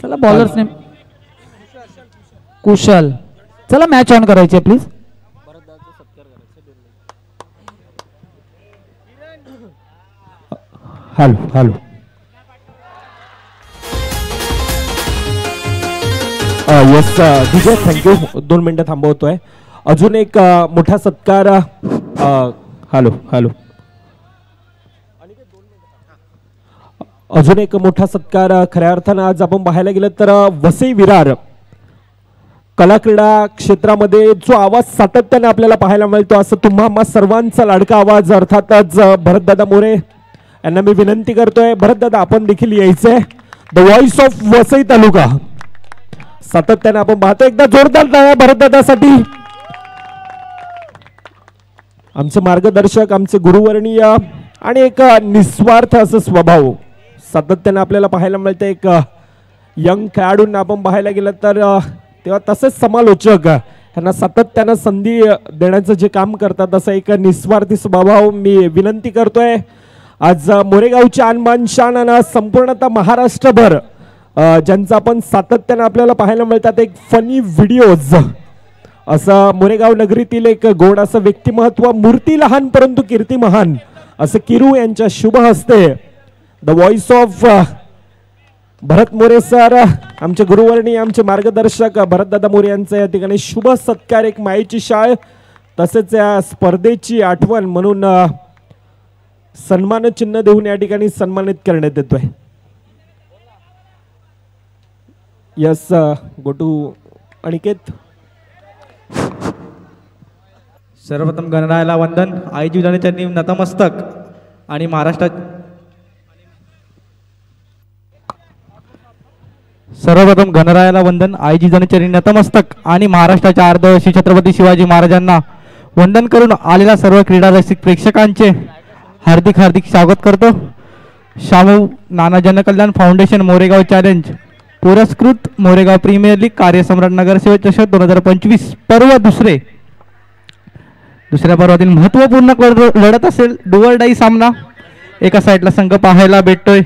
चला बॉलर्स ने कुशल. चला मॅच ऑन करायची please. Hello hello. Yes Vijay, thank you. 2 मिनिटं थांबवतोय. अजून एक मोठा सत्कार. Hello hello. अजून एक मोठा सत्कार खऱ्या अर्थानं आज आपण पाहायला गेलं तर वसई विरार कला क्रीडा क्षेत्रामध्ये जो आवाज सातत्याने आपल्याला पाहायला मिळतो, असं तुम्हा सर्वांचा लाडका आवाज अर्थातच भरतदादा मोरे यांना मी विनंती करतोय. भरतदादा आपण देखील यायचंय. द व्हॉइस ऑफ वसई तालुका सातत्याने आपण पाहतो. एकदा जोरदार टाळ्या भरतदादासाठी. आमचे मार्गदर्शक, आमचे गुरुवर्णीय आणि एक निस्वार्थ असं स्वभाव सातत्याने आपल्याला पाहायला मिळतं. एक यंग खेळाडूंना आपण पाहायला गेलं तर तेव्हा तसेच समालोचक यांना सातत्यानं संधी देण्याचं जे काम करतात, असं एक निस्वार्थी स्वभाव मी विनंती करतोय. आज मोरेगावची आणबान शान आणि संपूर्णतः महाराष्ट्रभर ज्यांचं आपण सातत्यानं आपल्याला पाहायला मिळतात एक फनी व्हिडिओज, असं मोरेगाव नगरीतील एक गोड असं व्यक्तिमत्व, मूर्ती लहान परंतु कीर्ती महान, असं किरू यांच्या शुभ हस्ते the voice of Bharat More sir, आमचे गुरुवर्णी, आमचे मार्गदर्शक भरतदादा मोरे यांचं या ठिकाणी शुभ सत्कार, एक मायेची शाळ तसेच या स्पर्धेची आठवण म्हणून सन्मान चिन्ह देऊन या ठिकाणी सन्मानित करण्यात येतोय. Yes go to Aniket. सर्वप्रथम गणरायाला वंदन. आई जिजाऊच्या नतमस्तक आणि महाराष्ट्रात सर्वप्रथम गणरायाला वंदन. आई जिजाऊच्या नतमस्तक आणि महाराष्ट्राच्या आर्दशी छत्रपती शिवाजी महाराजांना वंदन करून आलेल्या सर्व क्रीडा रसिक प्रेक्षकांचे हार्दिक हार्दिक स्वागत करतो. शामू नाना जनकल्याण फाउंडेशन मोरेगाव चॅलेंज पुरस्कृत मोरेगाव प्रीमियर लीग कार्यसम्राट नगरसेवक चषक 2025 पर्व दुसऱ्या पर्वातील महत्वपूर्ण लढत असेल. डुअर डाई सामना. एका साईडला संघ पाहायला भेटतोय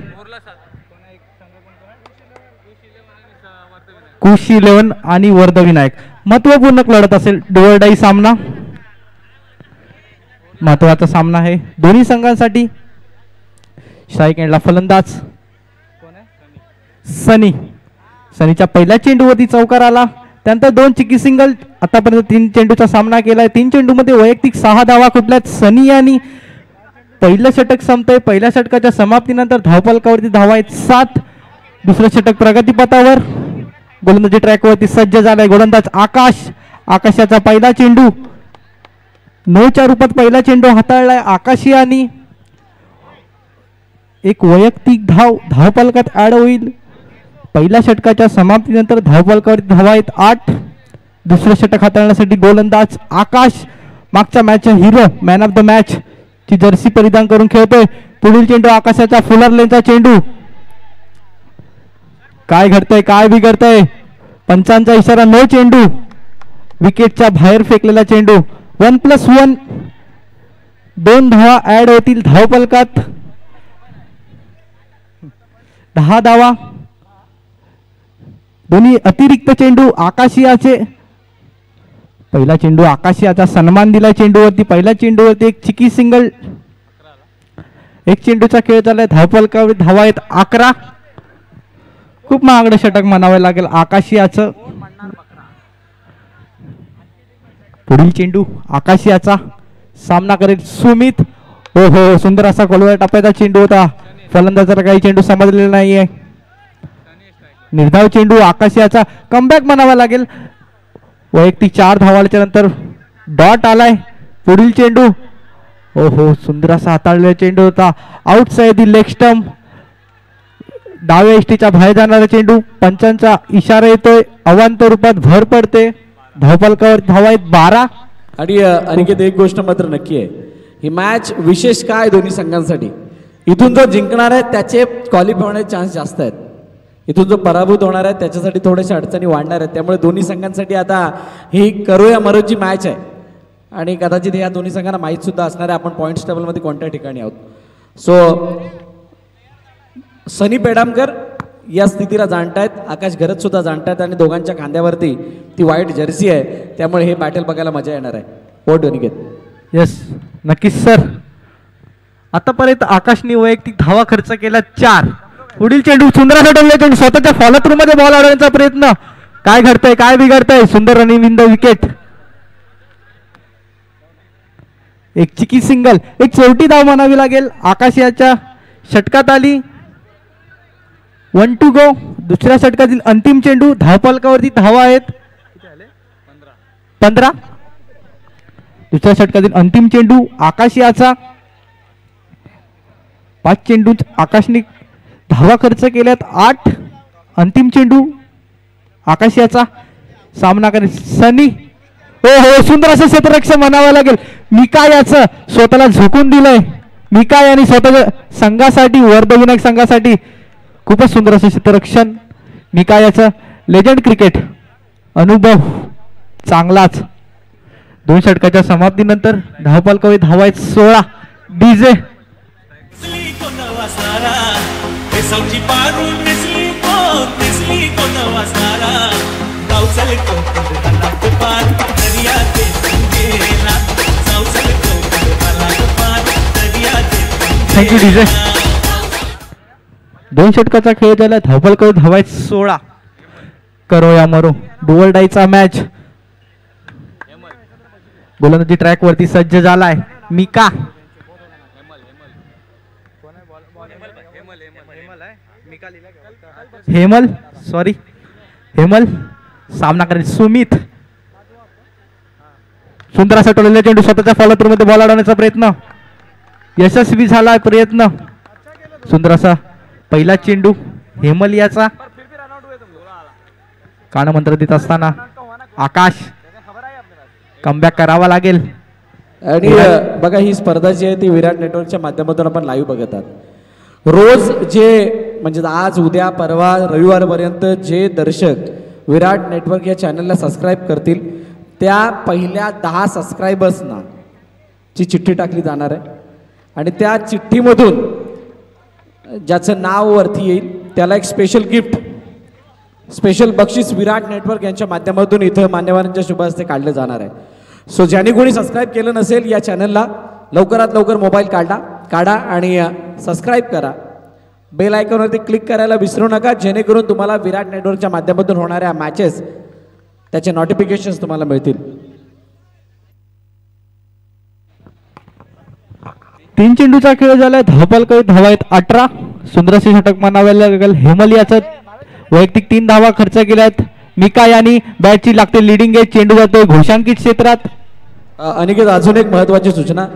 कुश 11 आणि वर्ध विनायक. महत्वपूर्ण लढत असेल. डुअर डाई सामना महत्वाचा सामना आहे दोन्ही संघांसाठी. स्ट्राईक एंडला फलंदाज सनी. सनीच्या पहिल्या चेंडूवरती चौकार आला. त्यानंतर 2 चिकी सिंगल. आतापर्यंत 3 चेंडूचा सामना केलाय. 3 चेंडूमध्ये वैयक्तिक 6 धावा कुठल्यात सनी यांनी. पहिलं षटक संपतंय. पहिल्या षटकाच्या समाप्तीनंतर धावफलकावरती धावा आहेत 7. दुसरं षटक प्रगतीपथावर. गोलंदाजी ट्रॅकवरती सज्ज झालाय गोलंदाज आकाश. आकाशाचा पहिला चेंडू 9च्या रूपात पहिला चेंडू हाताळलाय आकाशियानी. एक वैयक्तिक धावफलकात ऍड होईल. पहिल्या षटकाच्या समाप्तीनंतर धावफलकावरती धावा आहेत 8. दुसरं षटक हाताळण्यासाठी गोलंदाज आकाश. मागच्या मॅचचा हिरो, मॅन ऑफ द मॅच ची जर्सी परिधान करून खेळतोय. पुढील चेंडू आकाशाचा फुलर लेनचा चेंडू. काय घडतंय, काय बिघडतंय. पंचांचा इशारा नो चेंडू. विकेटच्या बाहेर फेकलेला चेंडू. 1+1 2 धावा ऍड होतील धावफलकात. 10 धावा. दोन्ही अतिरिक्त चेंडू आकाशियाचे. पहिला चेंडू आकाशियाचा सन्मान दिला चेंडूवरती. पहिल्या चेंडूवरती एक चिकी सिंगल. एक चेंडूचा खेळ झालाय. धावफलकावर धावा आहेत 11. खूप महागडं षटक म्हणावं लागेल आकाशियाचं. पुढील चेंडू आकाशियाचा. सामना करेल सुमित. हो हो, सुंदर असा कोलवाया टापायचा चेंडू होता. फलंदाजाला काही चेंडू समजलेला नाहीये. निर्धाव चेंडू आकाशियाचा. कमबॅक म्हणावा लागेल. वैयक्तिक 4 धावाच्या नंतर डॉट आलाय. पुढील चेंडू हो हो, सुंदर असा हाताळलेला चेंडू होता. Outside the leg stump. डाव्या इष्टीच्या बाहेर जाणारा चेंडू. पंचांचा इशारा येतोय. अवांतर रूपात भर पडते. धावफलकावर धावा आहेत 12. आणि अनिकेत एक गोष्ट मात्र नक्की आहे, ही मॅच विशेष काय दोन्ही संघांसाठी, इथून जो जिंकणार आहे त्याचे क्वालिफाय होण्याचे चान्स जास्त आहेत. इथून जो पराभूत होणार आहे त्याच्यासाठी थोड्याशा अडचणी वाढणार आहेत. त्यामुळे दोन्ही संघांसाठी आता ही करूया मरूची मॅच आहे. आणि कदाचित या दोन्ही संघांना माहीत सुद्धा असणार आहे आपण पॉईंट्स टेबलमध्ये कोणत्या ठिकाणी आहोत. सो सनी पेडामकर या स्थितीला जाणतायत, आकाश घरत सुद्धा जाणतायत आणि दोघांच्या खांद्यावरती ती व्हाईट जर्सी आहे, त्यामुळे हे बॅटल बघायला मजा येणार आहे. वोट अनिकेत. यस नक्कीच सर. आतापर्यंत आकाशने वैयक्तिक धावा खर्च केला 4. पुढील चेंडू सुंदर असा टोलला चेंडू स्वतःच्या फॉलो थ्रू मध्ये बॉल अडवण्याचा प्रयत्न. काय घडतंय काय बिघडतंय. सुंदर रनिंग इन द विकेट. एक चिकी सिंगल, एक चौथी धाव म्हणावी लागेल. आकाश याच्या षटकात आली. 1 to go. दुसऱ्या षटकातील अंतिम चेंडू. धावफलकावरती धावा आहेत 15. दुसऱ्या षटकातील अंतिम चेंडू आकाश याचा. 5 चेंडूत आकाशने धावा खर्च केल्यात 8. अंतिम चेंडू आकाश याचा. सामना करेल सनी. हो सुंदर असं क्षेत्ररक्षण म्हणावं लागेल. मिका याचं स्वतःला झोकून दिलंय. मिका यांनी स्वतःच्या संघासाठी वर्धविनायक संघासाठी खूपच सुंदर असं क्षेत्ररक्षण. मिका याचं लेजंड क्रिकेट अनुभव चांगलाच. 2 षटकाच्या समाप्तीनंतर धावफलकावर धावा आहेत 16. DJ thank you DJ. 2 षटकाचा खेळ झाला. धावफलकावर धावा आहेत 16. करो या मरो डुअल डायचा मॅच. गोलंदाजी ट्रॅक वरती सज्ज झालाय. मिका हेमल हेमल सामना करेल सुमित. सुंदर असा टोललेला चेंडू स्वतःच्या फॉलो थ्रू मध्ये बॉल अडवण्याचा प्रयत्न यशस्वी झाला. प्रयत्न सुंदर असा पहिला चेंडू हेमल याचा. कानमंत्र देत असताना आकाश कमबॅक करावा लागेल. आणि बघा ही स्पर्धा जी आहे ती विराट नेटवर्कच्या माध्यमातून आपण लाईव्ह बघत आहात. रोज जे म्हणजे आज उद्या परवा रविवारपर्यंत जे दर्शक विराट नेटवर्क या चॅनलला सबस्क्राईब करतील त्या पहिल्या 10 सबस्क्रायबर्सना ची चिठ्ठी टाकली जाणार आहे आणि त्या चिठ्ठीमधून ज्याचं नाव वरती येईल त्याला एक स्पेशल गिफ्ट स्पेशल बक्षीस विराट नेटवर्क यांच्या माध्यमातून इथं मान्यवरांच्या शुभ हस्ते काढलं जाणार आहे. सो ज्यांनी कोणी सबस्क्राईब केलं नसेल या चॅनलला लवकरात लवकर मोबाईल काढा आणि सबस्क्राईब करा. बेल आयकॉनवरती क्लिक करायला विसरू नका जेणेकरून तुम्हाला विराट नेटवर्कच्या माध्यमातून होणाऱ्या मॅचेस त्याचे नोटिफिकेशन्स तुम्हाला मिळतील. 3 चेंडूचा खेळ झालाय. धावफलकावर धावा आहेत 18. सुंदर असे षटक म्हणावे लागेल. हेमल याचं वैयक्तिक 3 धावा खर्च केल्यात. मिका यांनी बॅटची लागते लिडिंग एज. चेंडू जातोय घोषांकित क्षेत्रात. अनिकेत अजून एक महत्त्वाची सूचना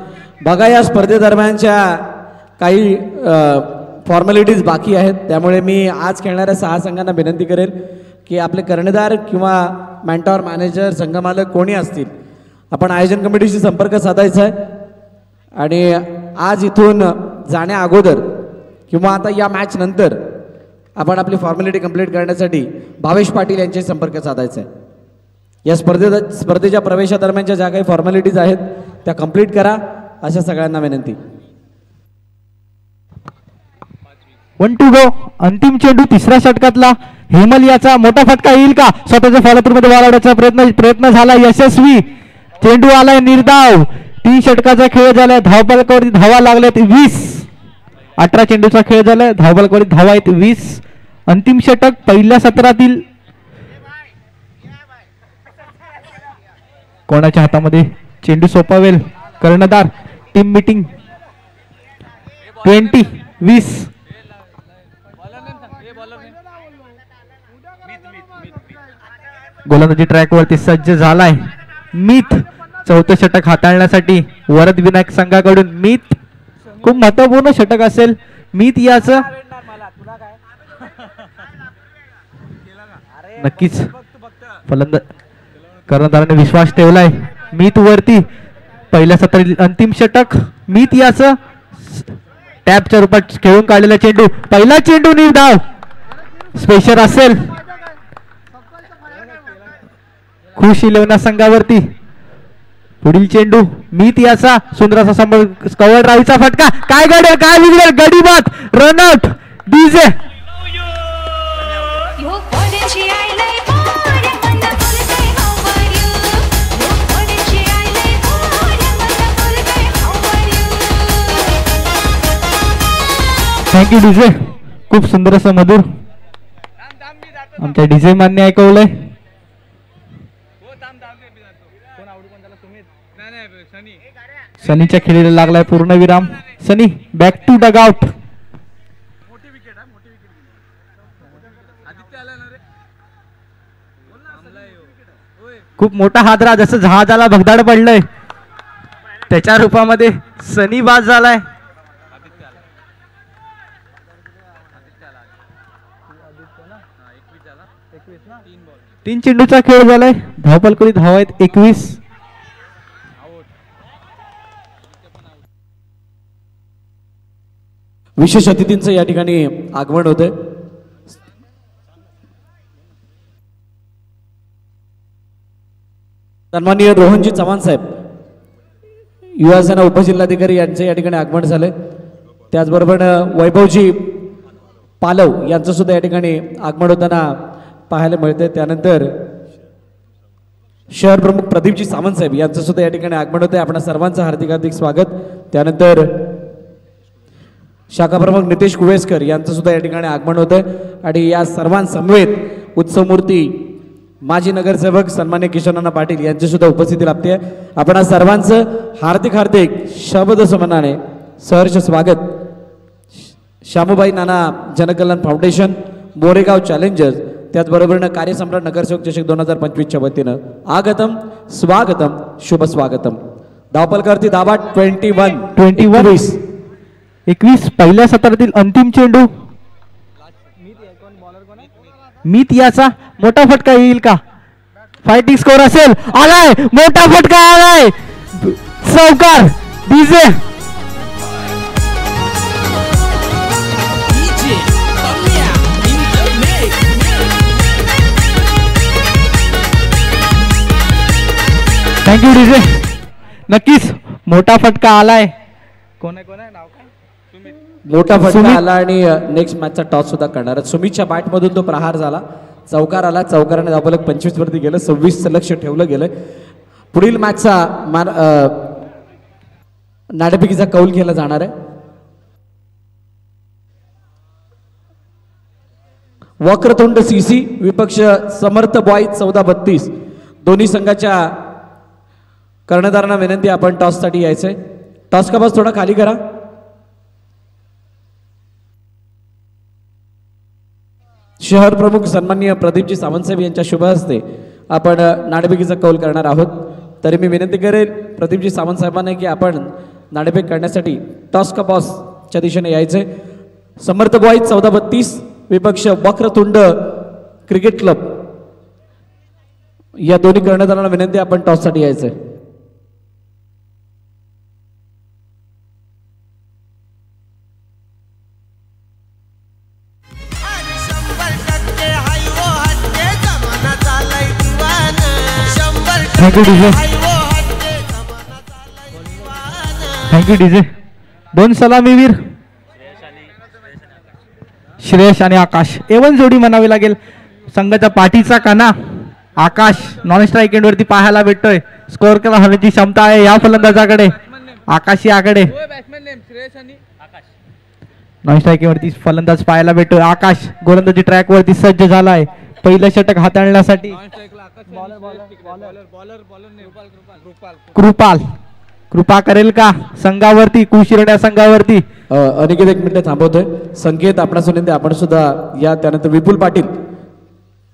बघा या स्पर्धेदरम्यानच्या काही फॉर्मॅलिटीज बाकी आहेत त्यामुळे मी आज खेळणाऱ्या 6 संघांना विनंती करेल की आपले कर्णधार किंवा मॅन्टॉर मॅनेजर संघमालक कोणी असतील आपण आयोजन कमिटीशी संपर्क साधायचा आहे आणि आज इथून जाण्या अगोदर किंवा आता या मॅच नंतर आपण आपली फॉर्मॅलिटी कंप्लीट करण्यासाठी भावेश पाटील यांच्याशी संपर्क साधायचा आहे. या स्पर्धेच्या प्रवेशादरम्यानच्या ज्या काही फॉर्मॅलिटीज आहेत त्या कंप्लीट करा अशा सगळ्यांना विनंती. 1 to go. अंतिम चेंडू तिसऱ्या षटकातला. हेमल याचा मोठा फटका येईल का. स्वतःच्या फॉलो थ्रू मध्ये बॉल अडवण्याचा प्रयत्न झाला यशस्वी. चेंडू आलाय निर्धाव. 3 षटकाचा खेळ झालाय. धावफलकावरती धावा लागल्यात 20. 18 चेंडूचा खेळ झालाय. धावफलकावरती धावा आहेत 20. अंतिम षटक पहिल्या सत्रातील. कोणाच्या हातामध्ये चेंडू सोपावेल. कर्णधार टीम मीटिंग 20-20. गोलंदाजी ट्रॅक वरती सज्ज झालाय. मिथ 4थं षटक हाताळण्यासाठी वरद विनायक संघाकडून मिथ खूप महत्वपूर्ण षटक असेल. मिथ याचं नक्कीच कर्णधाराने विश्वास ठेवलाय मिथ वरती. पहिल्या सत्रातील अंतिम षटक मिथ याचं टॅपच्या रूपात खेळून काढलेला चेंडू. पहिला चेंडू निर्धाव. स्पेशल असेल. खुश इलेव्हन संघावरती पुढील चेंडू मीत याचा सुंदर असा कव्हर ड्राईव्हचा फटका काय गडी काय बिघडेल गडी बात रनआउट डीजे थँक्यू डीजे खूप सुंदर असं मधुर आमच्या डीजे मान्य ऐकवलंय सनीच्या खेळीला लागलाय पूर्णविराम सनी बॅक टू डग आउट खूप मोठा हादरा जसं जहाजाला भगदाड पडलंय त्याच्या रूपामध्ये सनी बाद झालाय तीन चेंडूचा खेळ झालाय धावपलकरी धाव आहेत 21 विशेष अतिथींचं या ठिकाणी आगमन होतंय सन्माननीय रोहनजी चव्हाण साहेब युवा सेना उपजिल्हाधिकारी यांचे या ठिकाणी आगमन झाले त्याचबरोबर वैभवजी पालव यांचं सुद्धा या ठिकाणी आगमन होताना पाहायला मिळते त्यानंतर शहर प्रमुख प्रदीपजी सावंत साहेब यांचं सुद्धा या ठिकाणी आगमन होते आपणा सर्वांचं हार्दिक हार्दिक स्वागत त्यानंतर शाखा प्रमुख नितेश कुवेसकर यांचं सुद्धा या ठिकाणी आगमन होतंय आणि या सर्वांसमवेत उत्सवमूर्ती माजी नगरसेवक सन्मान्य किशोरनाना पाटील यांची सुद्धा उपस्थिती लाभते आपण सर्वांचं हार्दिक हार्दिक शब्द समनाने सहर्ष स्वागत शामूबाई नाना जनकल्याण फाउंडेशन मोरेगाव चॅलेंजर्स त्याचबरोबर कार्यसम्राट नगरसेवक चषक 2025च्या वतीनं आगतम स्वागतम शुभ स्वागतम धावपलकरती दाबा 21 पहिल्या सत्रातील अंतिम चेंडू मीत याचा मोठा फटका येईल का फायटिंग स्कोर असेल आलाय मोठा फटका आलाय चौकार डीजे थँक्यू डीजे नक्कीच मोठा फटका आलाय कोण आहे नाव काय मोठा फटका आला आणि नेक्स्ट मॅचचा टॉस सुद्धा करणार सुमितच्या बॅट मधून तो प्रहार झाला चौकार आला चौकाराने धावपलक 25 वरती गेलं 26चं लक्ष ठेवलं गेलं पुढील मॅचचा नाणेफेकीचा कौल केला जाणार आहे वक्रतुंड सीसी विपक्ष समर्थ बॉय 14-32 दोन्ही संघाच्या कर्णधारांना विनंती आपण टॉस साठी यायचंय टॉस का बस थोडा खाली करा शहर प्रमुख सन्माननीय प्रदीपजी सावंत साहेब यांच्या शुभ हस्ते आपण नाणेफेकीचा कौल करणार आहोत तरी मी विनंती करेल प्रदीपजी सावंत साहेबांना की आपण नाणेफेक करण्यासाठी टॉस का बॉस च्या दिशेने यायचे समर्थ बॉय 14-32 विपक्ष वक्रतुंड क्रिकेट क्लब या दोन्ही कर्णधारांना विनंती आपण टॉस साठी यायचंय थँक्यू डीजे दोन सलामीवीर श्रेयश आणि आकाश एवन जोडी म्हणावी लागेल संघाच्या पाठीचा काना आकाश नॉन स्ट्राईक एंड वरती पाहायला भेटतोय स्कोअर करण्याची क्षमता आहे या फलंदाजाकडे आकाश याकडे नॉन स्ट्राईक वरती फलंदाज पाहायला भेटतोय आकाश गोलंदाजी ट्रॅक वरती सज्ज झालाय पहिलं षटक हाताळण्यासाठी कृपा करेल का संघावरती कुशिरड्या संघावरती अनिकेत एक मिनिट थांबवतोय संकेत आपणास विनंती आपण सुद्धा या त्यानंतर विपुल पाटील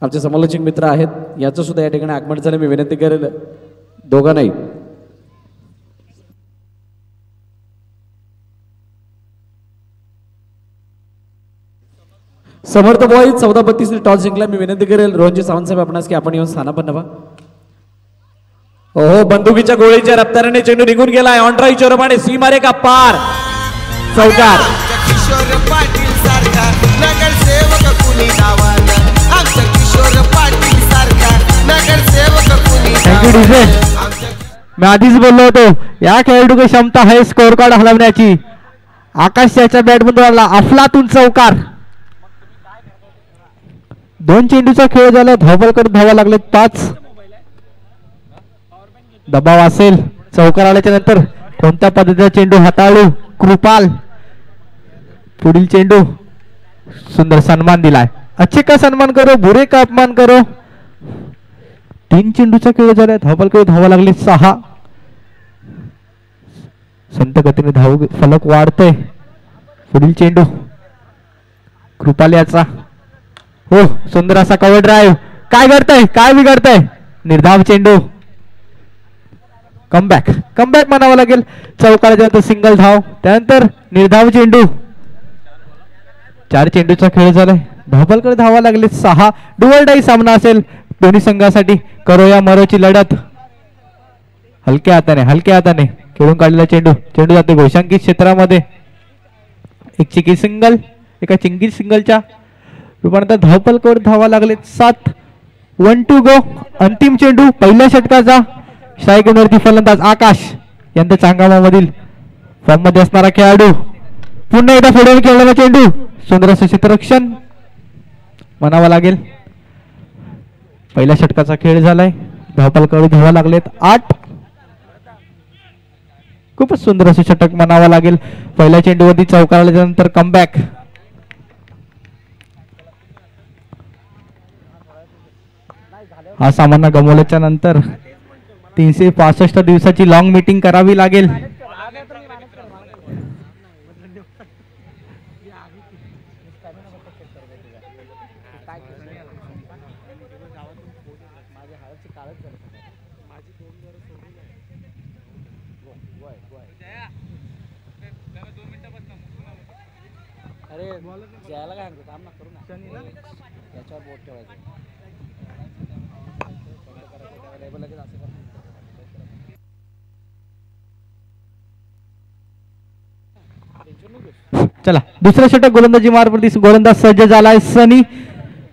आमचे समालोचक मित्र आहेत याचं सुद्धा या ठिकाणी आगमन झालं मी विनंती करेल दोघांनाही समर्थ बॉय 14-32 ने टॉस जिंकला मी विनंती करेल रोहनजी सावंत साहेब आपणास की आपण येऊन स्थानापन्न व्हा हो बंदुकीच्या गोळीच्या रफ्ताराने चेंडू निघून गेलाय ऑन ड्राईव्ह चोरमाने सीमारे का पार चौकार किशोर पाटील सारखा नगरसेवक कुणी नावानं आमच्या किशोर पाटील सारखा नगरसेवक कुणी थँक्यू डीजे मी आधीच बोललो होतो या खेळाडूची क्षमता आहे स्कोर कार्ड हलवण्याची. आकाश याच्या बॅटमधून आला अफलातून चौकार. 2 चेंडूचा खेळ झाला. धावबल करत धावा लागले 5. दबाव असेल चौकार आल्याच्या नंतर कोणत्या पद्धतीचा चेंडू हाताळू कृपाल. पुढील चेंडू सुंदर सन्मान दिलाय. अच्छे का सन्मान करो बुरे का अपमान करो. 3 चेंडूचा खेळ झाला. धावबल करत धावा लागले 6. संत गतीने धाव फलक वाढतोय. पुढील चेंडू कृपाल याचा. हो सुंदर असा कव्हर ड्राईव्ह. काय करताय काय बिघडताय. निर्धाव चेंडू. कमबॅक म्हणावं लागेल. चौकाराच्या नंतर सिंगल धाव त्यानंतर निर्धाव चेंडू. 4 चेंडूचा खेळ झालाय. धावबलकडे धावा लागले 6. डुअल डाई सामना असेल दोन्ही संघासाठी. करो या मरोची लढत. हलक्या हाताने खेळून काढलेला चेंडू जातो घोषांकित क्षेत्रामध्ये. एक चिकी सिंगल एका चिंगी सिंगलच्या रूपानंतर धावपलकडे धावा लागले 7. 1 to go. अंतिम चेंडू पहिल्या षटकाचा. स्ट्राईकवरती फलंदाज आकाश यांच्या चांगामामधील फॉर्म मध्ये असणारा खेळाडू. पुन्हा एकदा फोडून खेळलेला चेंडू. सुंदर असं क्षेत्ररक्षण म्हणावं लागेल. पहिल्या षटकाचा खेळ झालाय. धावपलकडे धावा लागलेत 8. खूपच सुंदर असं षटक म्हणावं लागेल. पहिल्या चेंडूवरती चौकार आल्यानंतर कमबॅक. हा सामना गमावल्याच्या नंतर 365 दिवसाची लॉंग मीटिंग करावी लागेल. चला दुसऱ्या षटक गोलंदाजी मारप्रती गोलंदाज सज्ज झालाय सनी.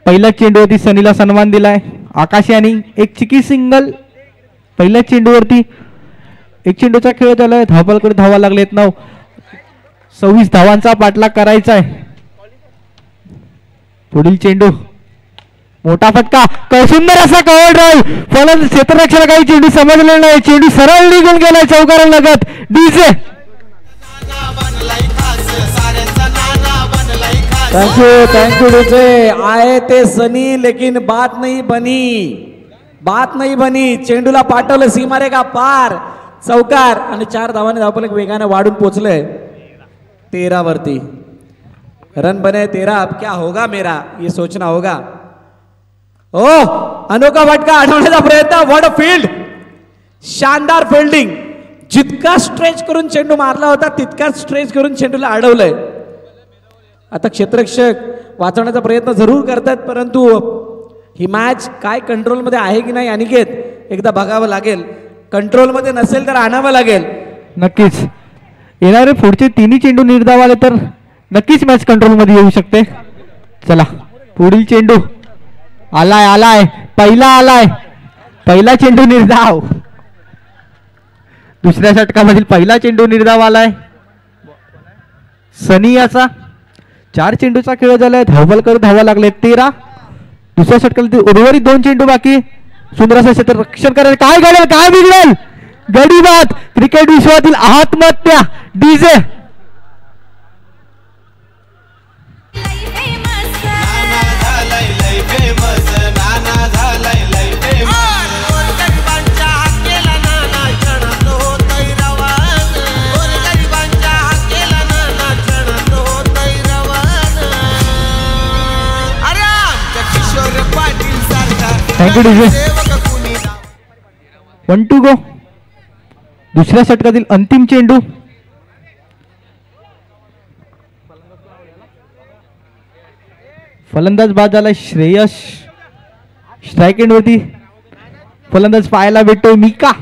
पहिल्या चेंडूवरती सनीला सन्मान दिलाय. आकाश यांनी एक चिकी सिंगल. पहिल्या चेंडूवरती 1 चेंडूचा खेळ झालाय. धावपलकडे धावा लागलेत 9. 26 धावांचा पाठलाग करायचा आहे. पुढील चेंडू मोठा फटका. सुंदर असा कव्हर ड्राईव्ह. फलंदाज क्षेत्ररक्षणाला काही चेंडू समजले नाही. चेंडू सरळ निघून गेलाय चौकारा लगत. DJ thank you DJ. आए ते सनी लेकिन बात नहीं बनी. चेंडूला पाठवलं सीमारेखा पार. चौकार आणि 4 धावांनी धावफलक वेगाने वाढून पोहोचलंय 13 वरती. रन बने 13. अब क्या होगा मेरा ये सोचना होगा. ओ अनोखा फटका अडवण्याचा प्रयत्न. What a field. शानदार फिल्डिंग. जितका स्ट्रेच करून चेंडू मारला होता तितकाच स्ट्रेच करून चेंडूला अडवलंय. आता क्षेत्ररक्षक वाचवण्याचा प्रयत्न जरूर करतात परंतु ही मॅच काय कंट्रोलमध्ये आहे की नाही अनिकेत एकदा बघावं लागेल. कंट्रोलमध्ये नसेल तर आणावं लागेल. नक्कीच येणारे पुढचे 3 चेंडू निर्धाव आले तर नक्कीच मॅच कंट्रोलमध्ये येऊ शकते. चला पुढील चेंडू आलाय. पहिला चेंडू निर्धाव. दुसऱ्या षटकामधील पहिला चेंडू निर्धाव आलाय सनी याचा. 4 चेंडूचा खेळ झालाय. धावबलकर धावा लागले 13. दुसऱ्या षटकातील उर्वरित 2 चेंडू बाकी. सुंदर असं क्षेत्ररक्षण करायचं. काय घडेल काय बिघडेल. गडीबाद क्रिकेट विश्वातील आत्महत्या DJ. Thank you DJ. 1 to go. दुसऱ्या षटकातील अंतिम चेंडू. फलंदाज बाद झाला श्रेयस. स्ट्राईक एंड वरती फलंदाज पाहायला भेटतोय मिका.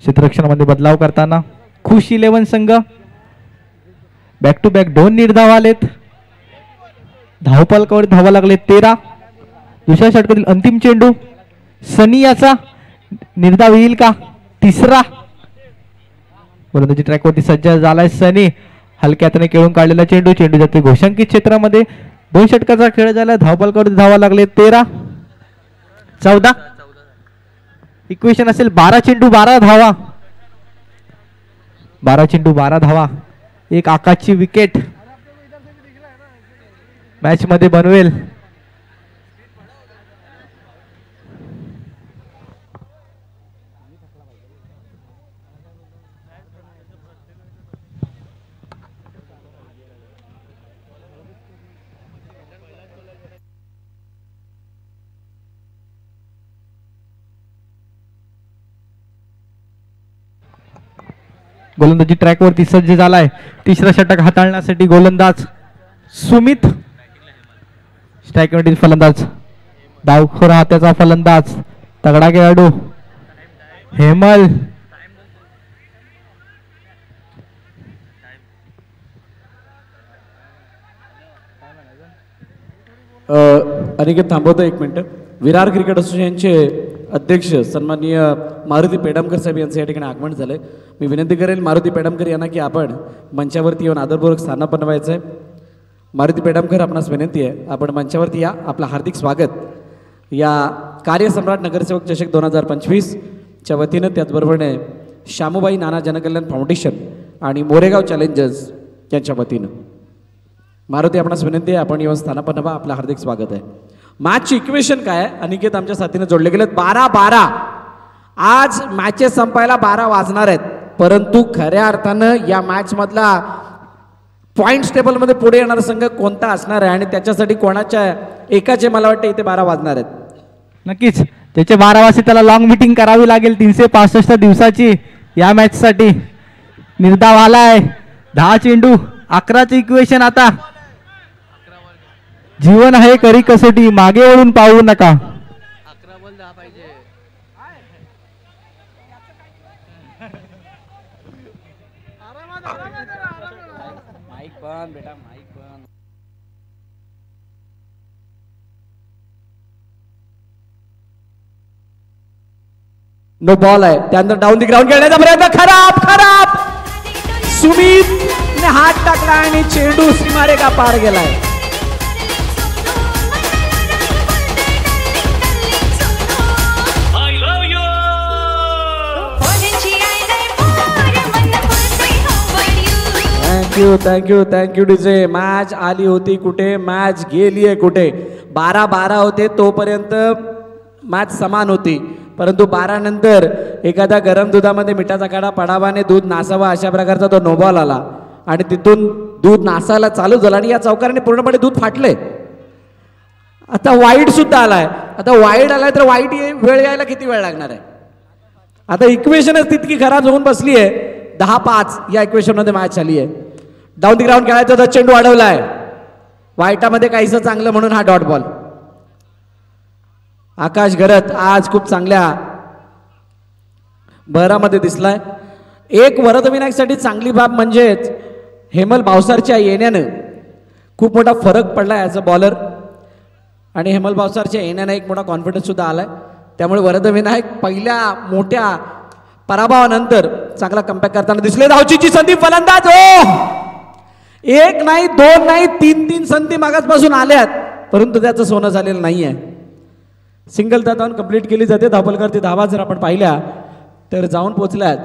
क्षेत्ररक्षणामध्ये बदलाव करताना खुश 11 संघ. बॅक टू बॅक 2 निर्धाव आलेत. धावपलकावर धावा लागले 13. दुसऱ्या षटकातील अंतिम चेंडू सनी याचा निर्धाव येईल का? तिसरा गोलंदाजी ट्रॅकवरती सज्ज झालाय सनी. हलक्या हाताने खेळून काढलेला चेंडू, चेंडू जाते घोषांकित क्षेत्रामध्ये. 2 षटकाचा खेळ झाला. धावपलकावरती धावा लागले 13 14. इक्वेशन असेल 12 चेंडू 12 धावा. 12 चेंडू 12 धावा. एक आकाशची विकेट मॅच मध्ये बनवेल. गोलंदाजी ट्रॅकवरती सज्ज झालाय. तिसरा षटक हाताळण्यासाठी गोलंदाज सुमित. स्ट्राईकवरती फलंदाज डावखोर हाताचा फलंदाज तगडा खेळाडू हेमल. अनिकेत थांबवतो 1 मिनिट. विरार क्रिकेट असोसिएशनचे अध्यक्ष सन्माननीय मारुती पेडमकर साहेब यांचं या ठिकाणी आगमन झालंय. मी विनंती करेल मारुती पेडमकर यांना की आपण मंचावरती येऊन आदरपूर्वक स्थानापन्न व्हायचं आहे. मारुती पेडमकर आपणास विनंती आहे, आपण मंचावरती या. आपलं हार्दिक स्वागत या कार्यसम्राट नगरसेवक चषक 2025 च्या वतीनं, त्याचबरोबरने शामूबाई नाना जनकल्याण फाउंडेशन आणि मोरेगाव चॅलेंजर्स यांच्या वतीनं. मारुती आपणास विनंती आहे, आपण येऊन स्थानापन्न व्हा. आपलं हार्दिक स्वागत आहे. मॅचची इक्वेशन काय आहे? अनिकेत आमच्या साथीने जोडले गेलेत. 12-12. आज मॅचेस संपायला 12 वाजणार आहेत, परंतु खऱ्या अर्थानं या मॅच मधला पॉइंट्स टेबलमध्ये पुढे येणारा संघ कोणता असणार आहे आणि त्याच्यासाठी कोणाच्या एकाचे मला वाटतं इथे 12 वाजणार आहेत. नक्कीच त्याचे 12 वाजता त्याला लॉंग मीटिंग करावी लागेल 365 दिवसाची या मॅच साठी. निर्धाव आलाय. 10 चेंडू 11चे इक्वेशन. आता जीवन आहे करी कसोटी, मागे वळून पाहू नका. नो बॉल आहे. त्यानंतर डाऊन दी ग्राउंड खेळण्याचा प्रयत्न. खराब खराब. सुमित ने हात टाकला आणि चेंडू सीमारेखा पार गेलाय. Thank you DJ. मॅच आली होती कुठे, मॅच गेली आहे कुठे. 12-12 होते तोपर्यंत मॅच समान होती, परंतु 12 नंतर एखाद्या गरम दुधामध्ये मिठाचा काढा पडावाने दूध नासावा अशा प्रकारचा तो नो बॉल आला आणि तिथून दूध नासायला चालू झाला आणि या चौकाराने पूर्णपणे दूध फाटले. आता वाईड सुद्धा आलाय. आता वाईड आलाय तर वाईड वेळ यायला किती वेळ लागणार आहे? आता इक्वेशनच तितकी खराब होऊन बसली आहे. 10-5 या इक्वेशन मध्ये मॅच आली आहे. डाऊन दी ग्राउंड खेळायचा तर चेंडू अडवलाय. वाईटामध्ये काहीसं चांगलं म्हणून हा डॉट बॉल. आकाश गरत आज खूप चांगल्या बहरामध्ये दिसलाय. एक वरदविनायकसाठी चांगली बाब म्हणजेच हेमल भावसारच्या येण्यानं खूप मोठा फरक पडला ॲज अ बॉलर आणि हेमल भावसारच्या येण्यानं एक मोठा कॉन्फिडन्स सुद्धा आलाय. त्यामुळे वरदविनायक पहिल्या मोठ्या पराभवानंतर चांगला कमबॅक करताना दिसले. धावचीची संधी फलंदाज. एक नाही, 2 नाही, 3 संधी मागासपासून आल्यात, परंतु त्याचं सोनं झालेलं नाहीये. सिंगल धावून कंप्लीट केली जाते. धावपलकारती धावा जर आपण पाहिल्या तर जाऊन पोहोचल्यात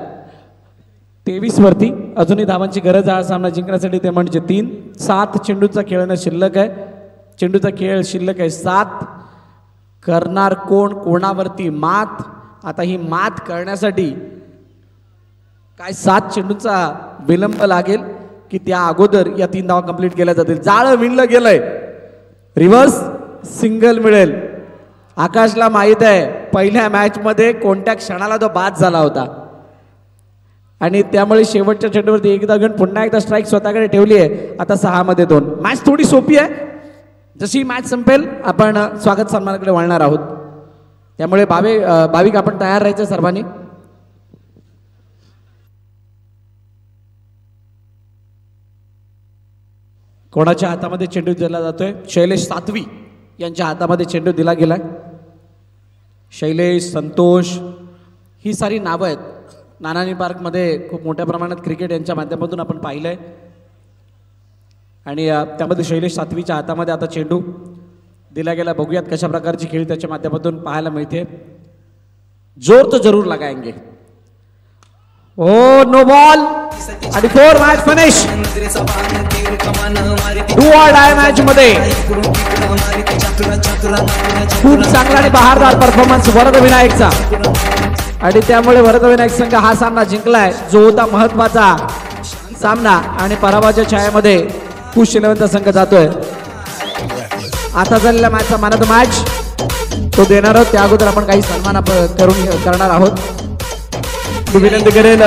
23 वरती. अजूनही धावांची गरज आहे सामना जिंकण्यासाठी, ते म्हणजे 3. 7 चेंडूचा खेळणं शिल्लक आहे. चेंडूचा खेळ शिल्लक आहे 7. करणार कोण, कोणावरती मात? आता ही मात करण्यासाठी काय 7 चेंडूचा विलंब लागेल की त्या अगोदर या 3 धावा कंप्लीट केल्या जातील. जाळं विणलं गेलंय. रिव्हर्स सिंगल मिळेल. आकाशला माहित आहे पहिल्या मॅच मध्ये कोणत्या क्षणाला तो बाद झाला होता आणि त्यामुळे शेवटच्या चेंडूवरती एकदा घेऊन पुन्हा एकदा स्ट्राईक स्वतःकडे ठेवली आहे. आता 6 मध्ये 2. मॅच थोडी सोपी आहे. जशी मॅच संपेल आपण स्वागत सन्मानाकडे वळणार आहोत. त्यामुळे भाविक आपण तयार राहायचं सर्वांनी. कोणाच्या हातामध्ये चेंडू दिला जातोय? शैलेश सातवी यांच्या हातामध्ये चेंडू दिला गेलाय. शैलेश, संतोष ही सारी नावं आहेत. नानानी पार्कमध्ये खूप मोठ्या प्रमाणात क्रिकेट यांच्या माध्यमातून आपण पाहिलंय आणि त्यामध्ये शैलेश सातवीच्या हातामध्ये आता चेंडू दिला गेला. बघूयात कशा प्रकारची खेळी त्याच्या माध्यमातून पाहायला मिळते. जोर तो जरूर लगाएंगे. ओ नो बॉल आणि 4 match finish. Do or die match मध्ये खूप चांगला आणि बहारदार परफॉर्मन्स वरदविनायकचा आणि त्यामुळे वरदविनायक संघ हा सामना जिंकलाय, जो होता महत्वाचा सामना. आणि पराभवाच्या छायामध्ये कुश इलेव्हनचा संघ जातोय. आता झालेल्या मॅचचा मॅन ऑफ द मॅच तो देणार आहोत. त्या अगोदर आपण काही सन्मान करणार आहोत. विनंती करेल